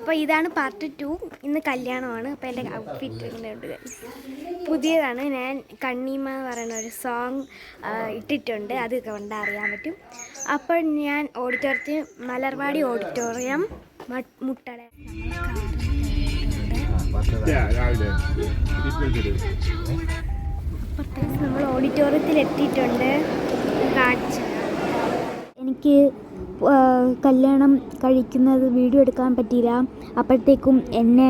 അപ്പോൾ ഇതാണ് പാർട്ട് 2. ഇന്ന് കല്യാണമാണ്. അപ്പോൾ എൻ്റെ ഔട്ട്ഫിറ്റ് ഉണ്ട്. പുതിയതാണ്. ഞാൻ കണ്ണീമ എന്ന് പറയുന്ന ഒരു സോങ് ഇട്ടിട്ടുണ്ട്. അത് കണ്ടറിയാൻ പറ്റും. അപ്പോൾ ഞാൻ ഓഡിറ്റോറിയത്തിൽ മലർവാടി ഓഡിറ്റോറിയം മുട്ടട നമ്മൾ ഓഡിറ്റോറിയത്തിൽ എത്തിയിട്ടുണ്ട്. കാണിച്ചു എനിക്ക് കല്യാണം കഴിക്കുന്നത് വീഡിയോ എടുക്കാൻ പറ്റിയില്ല. അപ്പോഴത്തേക്കും എന്നെ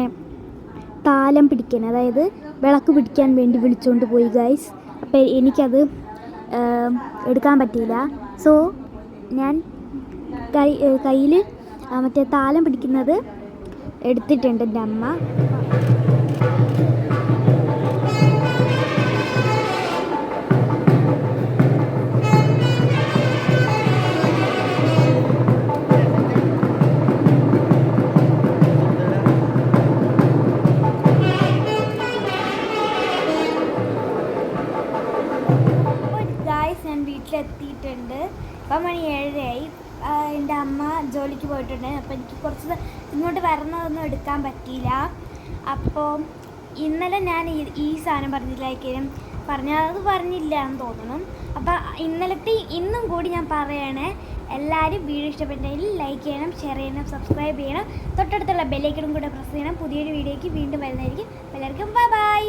താലം പിടിക്കാൻ, അതായത് വിളക്ക് പിടിക്കാൻ വേണ്ടി വിളിച്ചുകൊണ്ട് പോയി ഗൈസ്. അപ്പോൾ എനിക്കത് എടുക്കാൻ പറ്റിയില്ല. സോ ഞാൻ കയ്യിൽ മറ്റേ താലം പിടിക്കുന്നത് എടുത്തിട്ടുണ്ട് എൻ്റെ അമ്മ. ഞാൻ വീട്ടിലെത്തിയിട്ടുണ്ട്. ഇപ്പം മണി 7:30. എൻ്റെ അമ്മ ജോലിക്ക് പോയിട്ടുണ്ട്. അപ്പോൾ എനിക്ക് കുറച്ച് ഇങ്ങോട്ട് വരണതൊന്നും എടുക്കാൻ പറ്റിയില്ല. അപ്പോൾ ഇന്നലെ ഞാൻ ഈ സാധനം പറഞ്ഞില്ലായിരിക്കും, അത് പറഞ്ഞില്ല എന്ന് തോന്നുന്നു. അപ്പോൾ ഇന്നും കൂടി ഞാൻ പറയണേ, എല്ലാവരും വീഡിയോ ഇഷ്ടപ്പെട്ടെങ്കിൽ ലൈക്ക് ചെയ്യണം, ഷെയർ ചെയ്യണം, സബ്സ്ക്രൈബ് ചെയ്യണം, തൊട്ടടുത്തുള്ള ബെല്ലൈക്കണും കൂടെ പ്രസ് ചെയ്യണം. പുതിയൊരു വീഡിയോയ്ക്ക് വീണ്ടും വരുന്നതായിരിക്കും. എല്ലാവർക്കും ബൈ ബൈ.